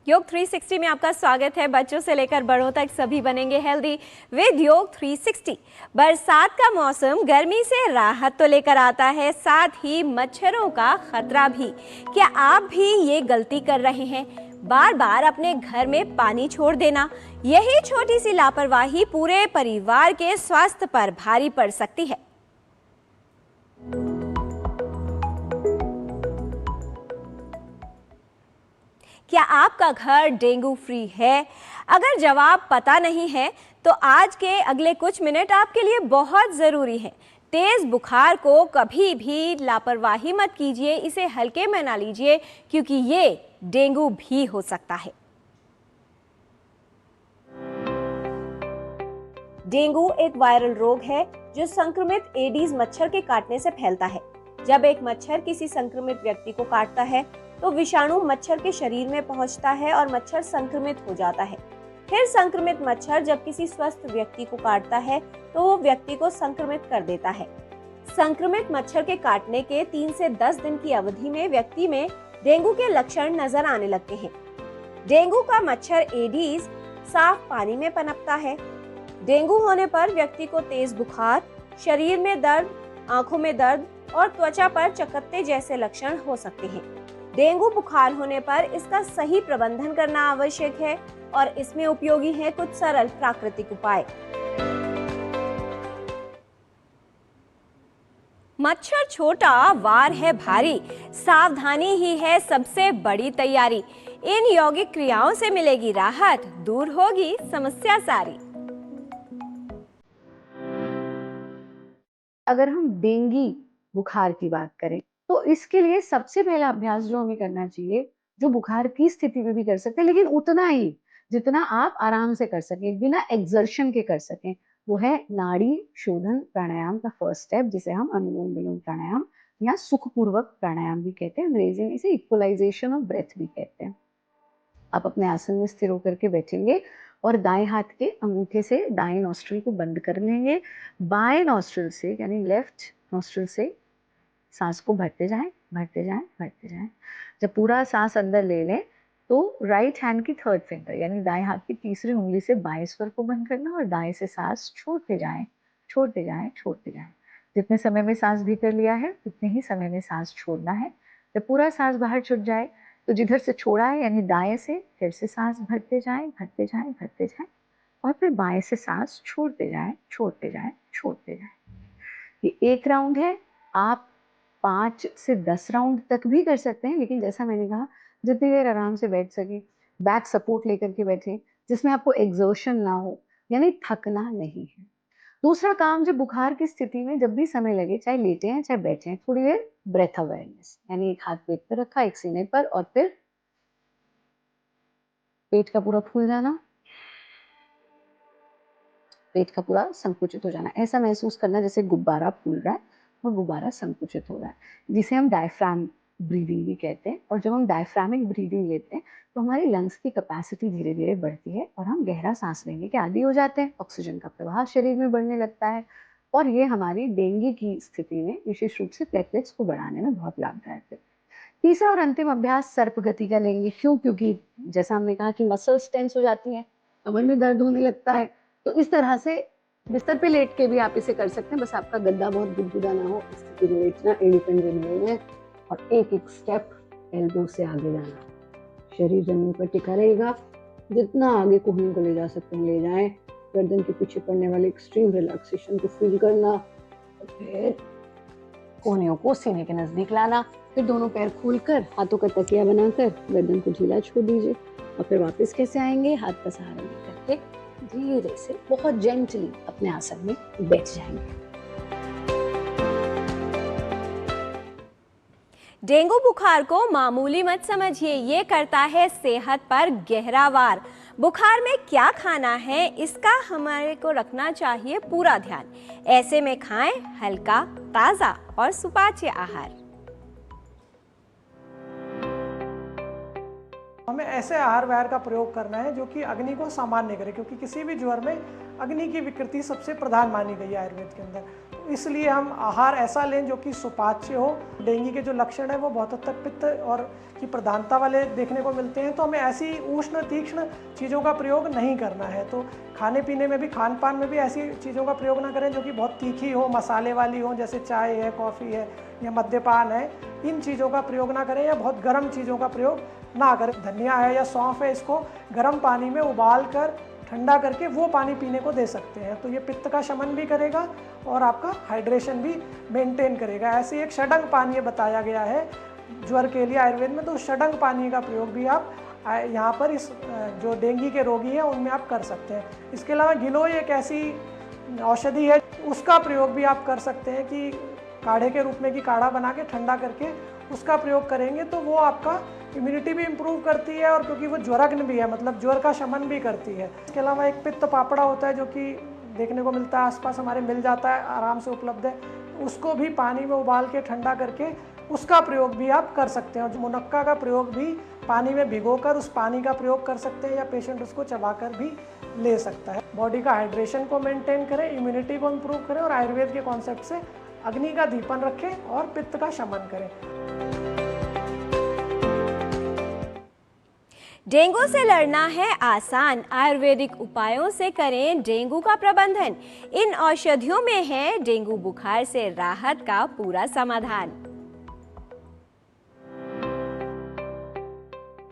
योग 360 में आपका स्वागत है। बच्चों से लेकर बड़ों तक सभी बनेंगे हेल्दी विद योग 360। बरसात का मौसम गर्मी से राहत तो लेकर आता है, साथ ही मच्छरों का खतरा भी। क्या आप भी ये गलती कर रहे हैं? बार बार अपने घर में पानी छोड़ देना। यही छोटी सी लापरवाही पूरे परिवार के स्वास्थ्य पर भारी पड़ सकती है। क्या आपका घर डेंगू फ्री है? अगर जवाब पता नहीं है तो आज के अगले कुछ मिनट आपके लिए बहुत ज़रूरी है। तेज़ बुखार को कभी भी लापरवाही मत कीजिए, इसे हल्के में ना लीजिए, क्योंकि ये डेंगू भी हो सकता है। डेंगू एक वायरल रोग है जो संक्रमित एडीज मच्छर के काटने से फैलता है। जब एक मच्छर किसी संक्रमित व्यक्ति को काटता है तो विषाणु मच्छर के शरीर में पहुंचता है और मच्छर संक्रमित हो जाता है। फिर संक्रमित मच्छर जब किसी स्वस्थ व्यक्ति को काटता है तो वो व्यक्ति को संक्रमित कर देता है। संक्रमित मच्छर के काटने के 3 से 10 दिन की अवधि में व्यक्ति में डेंगू के लक्षण नजर आने लगते हैं। डेंगू का मच्छर एडीज साफ पानी में पनपता है। डेंगू होने पर व्यक्ति को तेज बुखार, शरीर में दर्द, आंखों में दर्द और त्वचा पर चकत्ते जैसे लक्षण हो सकते हैं। डेंगू बुखार होने पर इसका सही प्रबंधन करना आवश्यक है और इसमें उपयोगी है कुछ सरल प्राकृतिक उपाय। मच्छर छोटा, वार है भारी, सावधानी ही है सबसे बड़ी तैयारी। इन यौगिक क्रियाओं से मिलेगी राहत, दूर होगी समस्या सारी। अगर हम डेंगू बुखार की बात करें तो इसके लिए सबसे पहला अभ्यास जो हमें करना चाहिए, जो बुखार की स्थिति में भी कर सकते हैं, लेकिन उतना ही जितना आप आराम से कर सकें, बिना एक्सर्शन के कर सकें, वो है नाड़ी शोधन प्राणायाम का फर्स्ट स्टेप, जिसे हम अनुलोम विलोम प्राणायाम या सुखपूर्वक प्राणायाम भी कहते हैं। अंग्रेजी में इसे इक्वलाइजेशन ऑफ ब्रेथ भी कहते हैं। आप अपने आसन में स्थिर होकर के बैठेंगे और दाएं हाथ के अंगूठे से दाएं नॉस्ट्रिल को बंद कर लेंगे। बाएं नॉस्ट्रिल से यानी लेफ्ट नॉस्ट्रिल से सांस को भरते जाएं, भरते जाएं, भरते जाएं। जब पूरा सांस अंदर ले लें तो राइट हैंड की थर्ड फिंगर यानी दाएं हाथ की तीसरी उंगली से बाएं स्वर को बंद करना और दाएं से सांस छोड़ते जाएं, छोड़ते जाएं, छोड़ते जाएं। जितने समय में सांस भीतर लिया है उतने ही समय में सांस छोड़ना है। जब पूरा सांस बाहर छूट जाए तो जिधर से छोड़ा है यानी दाएं से फिर से सांस भरते जाएं, भरते जाएं, भरते जाएं और फिर बाएं से सांस छोड़ते जाएं, छोड़ते जाएं, छोड़ते जाएं। ये एक राउंड है। आप 5 से 10 राउंड तक भी कर सकते हैं, लेकिन जैसा मैंने कहा जितनी देर आराम से बैठ सके, बैक सपोर्ट लेकर के बैठे, जिसमें आपको एक्सर्शन ना हो, यानी थकना नहीं है। दूसरा काम, जब बुखार की स्थिति में जब भी समय लगे, चाहे लेटे हैं चाहे बैठे हैं, थोड़ी देर ब्रेथ अवेयरनेस, यानी एक हाथ पेट पर रखा, एक सीने पर, और फिर पेट का पूरा फूल जाना, पेट का पूरा संकुचित हो जाना। ऐसा महसूस करना जैसे गुब्बारा फूल रहा है और गुब्बारा संकुचित हो रहा है, जिसे हम डायफ्राम ब्रीदिंग भी कहते हैं। और जब हम डायफ्रामिक ब्रीदिंग लेते हैं तो हमारी लंग्स की कैपेसिटी धीरे धीरे बढ़ती है और हम गहरा सांस लेने के आदी हो जाते हैं। ऑक्सीजन का प्रवाह शरीर में बढ़ने लगता है और ये हमारी डेंगू की स्थिति में विशेष रूप से प्लेटलेट्स को बढ़ाने में बहुत लाभदायक है। तीसरा और अंतिम अभ्यास सर्प गति का लेंगे। क्यों? क्योंकि जैसा हमने कहा कि मसल्स टेंस हो जाती हैं, कमर में दर्द होने लगता है, तो इस तरह से बिस्तर पे लेट के भी आप इसे कर सकते हैं। बस आपका गद्दा बहुत गुदगुदा ना हो, इस स्थिति में लेटना, इंडिपेंडेंट में, और एक एक स्टेप एल्बो से आगे जाना। शरीर जमीन पर टिका रहेगा, जितना आगे कोहनी को ले जा सकते हैं ले जाएं। गर्दन के पीछे पड़ने वाले एक्सट्रीम रिलैक्सेशन को फील करना, फिर कोहनियों को सीने के नजदीक लाना, फिर दोनों पैर खोलकर हाथों का तकिया बनाकर गर्दन को ढीला छोड़ दीजिए और फिर वापस कैसे आएंगे, हाथ का सहारा लेकर के धीरे से बहुत जेंटली अपने आसन में बैठ जाएंगे। डेंगू बुखार को मामूली मत समझिए, ये करता है सेहत पर गहरा वार। बुखार में क्या खाना है, इसका हमारे को रखना चाहिए पूरा ध्यान। ऐसे में खाएं हल्का, ताज़ा और सुपाच्य आहार। हमें ऐसे आहार विहार का प्रयोग करना है जो कि अग्नि को सामान्य करे, क्योंकि किसी भी ज्वर में अग्नि की विकृति सबसे प्रधान मानी गई है आयुर्वेद के अंदर। तो इसलिए हम आहार ऐसा लें जो कि सुपाच्य हो। डेंगू के जो लक्षण है वो बहुत हद तक पित्त और की प्रधानता वाले देखने को मिलते हैं, तो हमें ऐसी उष्ण तीक्ष्ण चीज़ों का प्रयोग नहीं करना है। तो खाने पीने में भी, खान पान में भी ऐसी चीज़ों का प्रयोग ना करें जो कि बहुत तीखी हो, मसाले वाली हो, जैसे चाय है, कॉफ़ी है या मद्यपान है। इन चीज़ों का प्रयोग ना करें या बहुत गर्म चीज़ों का प्रयोग ना करें। धनिया है या सौंफ है, इसको गर्म पानी में उबाल कर ठंडा करके वो पानी पीने को दे सकते हैं। तो ये पित्त का शमन भी करेगा और आपका हाइड्रेशन भी मेंटेन करेगा। ऐसे एक षडंग पानीय बताया गया है ज्वर के लिए आयुर्वेद में, तो षडंग पानीय का प्रयोग भी आप यहाँ पर इस जो डेंगू के रोगी हैं उनमें आप कर सकते हैं। इसके अलावा गिलोय एक ऐसी औषधि है, उसका प्रयोग भी आप कर सकते हैं कि काढ़े के रूप में कि काढ़ा बना के ठंडा करके उसका प्रयोग करेंगे तो वो आपका इम्यूनिटी भी इम्प्रूव करती है, और क्योंकि वो ज्वरग्न भी है, मतलब ज्वर का शमन भी करती है। इसके अलावा एक पित्त पापड़ा होता है जो कि देखने को मिलता है, आसपास हमारे मिल जाता है, आराम से उपलब्ध है। उसको भी पानी में उबाल के ठंडा करके उसका प्रयोग भी आप कर सकते हैं। और मुनक्का का प्रयोग भी पानी में भिगोकर उस पानी का प्रयोग कर सकते हैं, या पेशेंट उसको चबाकर भी ले सकता है। बॉडी का हाइड्रेशन को मेंटेन करें, इम्यूनिटी को इम्प्रूव करें और आयुर्वेद के कॉन्सेप्ट से अग्नि का दीपन रखें और पित्त का शमन करें। डेंगू से लड़ना है आसान, आयुर्वेदिक उपायों से करें डेंगू का प्रबंधन। इन औषधियों में है डेंगू बुखार से राहत का पूरा समाधान।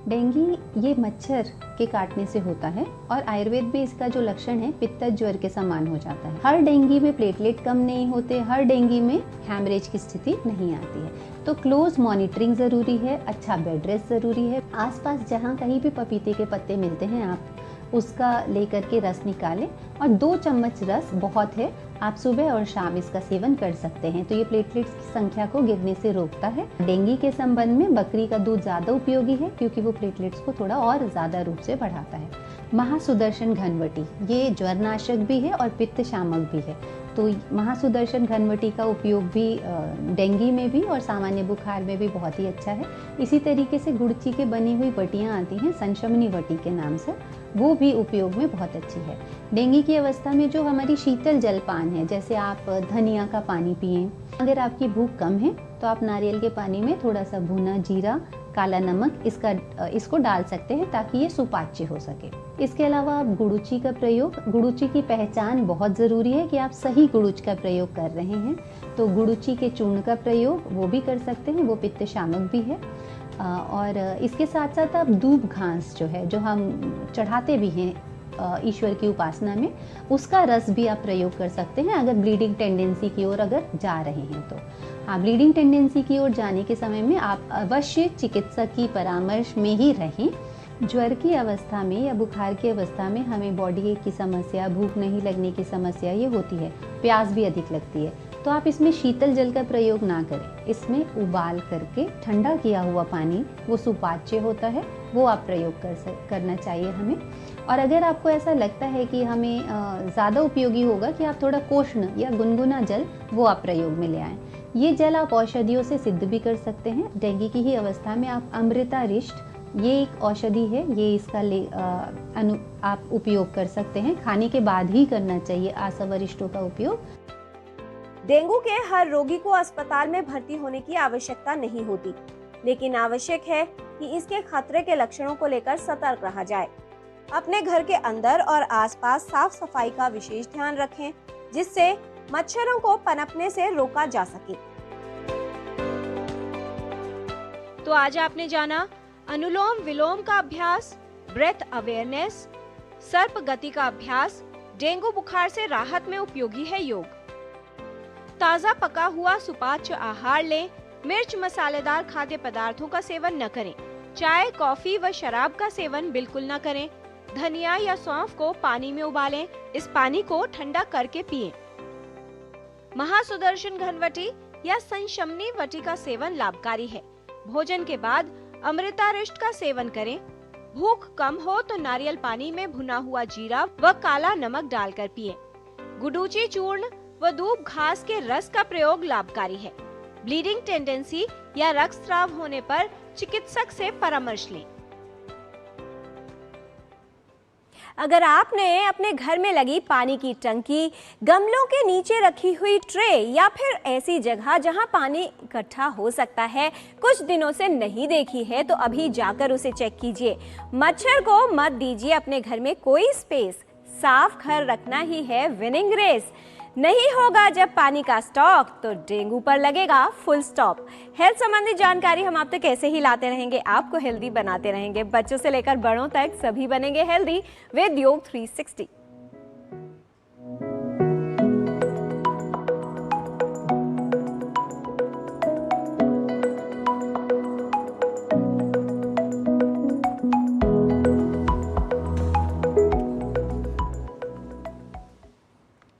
डेंगू ये मच्छर के काटने से होता है और आयुर्वेद में इसका जो लक्षण है पित्त ज्वर के समान हो जाता है। हर डेंगू में प्लेटलेट कम नहीं होते, हर डेंगू में हैमरेज की स्थिति नहीं आती है। तो क्लोज मॉनिटरिंग ज़रूरी है, अच्छा बेड रेस्ट ज़रूरी है। आसपास जहाँ कहीं भी पपीते के पत्ते मिलते हैं आप उसका लेकर के रस निकालें, और 2 चम्मच रस बहुत है, आप सुबह और शाम इसका सेवन कर सकते हैं। तो ये प्लेटलेट्स की संख्या को गिरने से रोकता है। डेंगू के संबंध में बकरी का दूध ज़्यादा उपयोगी है क्योंकि वो प्लेटलेट्स को थोड़ा और ज़्यादा रूप से बढ़ाता है। महासुदर्शन घनवटी ये ज्वरनाशक भी है और पित्त शामक भी है। तो महासुदर्शन घनवटी का उपयोग भी डेंगू में भी और सामान्य बुखार में भी बहुत ही अच्छा है। इसी तरीके से गुड़ची के बनी हुई वटियाँ आती हैं संशमनी वटी के नाम से, वो भी उपयोग में बहुत अच्छी है। डेंगू की अवस्था में जो हमारी शीतल जलपान है, जैसे आप धनिया का पानी पिएं। अगर आपकी भूख कम है तो आप नारियल के पानी में थोड़ा सा भुना जीरा, काला नमक इसको डाल सकते हैं ताकि ये सुपाच्य हो सके। इसके अलावा आप गुड़ूची का प्रयोग, गुड़ूची की पहचान बहुत ज़रूरी है कि आप सही गुड़ूच का प्रयोग कर रहे हैं। तो गुड़ूची के चूर्ण का प्रयोग वो भी कर सकते हैं, वो पित्त शामक भी है। और इसके साथ साथ आप दूब घास जो है, जो हम चढ़ाते भी हैं ईश्वर की उपासना में, उसका रस भी आप प्रयोग कर सकते हैं अगर ब्लीडिंग टेंडेंसी की ओर अगर जा रहे हैं तो। हाँ, ब्लीडिंग टेंडेंसी की ओर जाने के समय में आप अवश्य चिकित्सक की परामर्श में ही रहें। ज्वर की अवस्था में या बुखार की अवस्था में हमें बॉडी की समस्या, भूख नहीं लगने की समस्या ये होती है, प्यास भी अधिक लगती है। तो आप इसमें शीतल जल का प्रयोग ना करें, इसमें उबाल करके ठंडा किया हुआ पानी, वो सुपाच्य होता है, वो आप प्रयोग करना चाहिए हमें। और अगर आपको ऐसा लगता है कि हमें ज़्यादा उपयोगी होगा कि आप थोड़ा कोष्ण या गुनगुना जल वो आप प्रयोग में ले आएँ। ये जल आप औषधियों से सिद्ध भी कर सकते हैं। डेंगू की ही अवस्था में आप अमृतारिष्ट, ये एक औषधि है, ये इसका आप उपयोग कर सकते हैं। खाने के बाद ही करना चाहिए आसवरिष्टों का उपयोग। डेंगू के हर रोगी को अस्पताल में भर्ती होने की आवश्यकता नहीं होती, लेकिन आवश्यक है कि इसके खतरे के लक्षणों को लेकर सतर्क रहा जाए। अपने घर के अंदर और आसपास साफ सफाई का विशेष ध्यान रखें, जिससे मच्छरों को पनपने से रोका जा सके। तो आज आपने जाना अनुलोम विलोम का अभ्यास, ब्रेथ अवेयरनेस, सर्प गति का अभ्यास, डेंगू बुखार से राहत में उपयोगी है योग। ताजा पका हुआ सुपाच्य आहार लें, मिर्च मसालेदार खाद्य पदार्थों का सेवन न करें, चाय, कॉफी व शराब का सेवन बिल्कुल न करें। धनिया या सौंफ को पानी में उबालें, इस पानी को ठंडा करके पिएं। महासुदर्शन घनवटी या संशमनी वटी का सेवन लाभकारी है। भोजन के बाद अमृतारिष्ट का सेवन करें। भूख कम हो तो नारियल पानी में भुना हुआ जीरा व काला नमक डालकर पिएं। गुडूची चूर्ण व दूब घास के रस का प्रयोग लाभकारी है। ब्लीडिंग टेंडेंसी या रक्तस्राव होने पर चिकित्सक से परामर्श लें। अगर आपने अपने घर में लगी पानी की टंकी, गमलों के नीचे रखी हुई ट्रे या फिर ऐसी जगह जहां पानी इकट्ठा हो सकता है कुछ दिनों से नहीं देखी है तो अभी जाकर उसे चेक कीजिए। मच्छर को मत दीजिए अपने घर में कोई स्पेस। साफ घर रखना ही है विनिंग रेस। नहीं होगा जब पानी का स्टॉक तो डेंगू पर लगेगा फुल स्टॉप। हेल्थ संबंधी जानकारी हम आप तक ऐसे ही लाते रहेंगे, आपको हेल्दी बनाते रहेंगे। बच्चों से लेकर बड़ों तक सभी बनेंगे हेल्दी विद योग 360।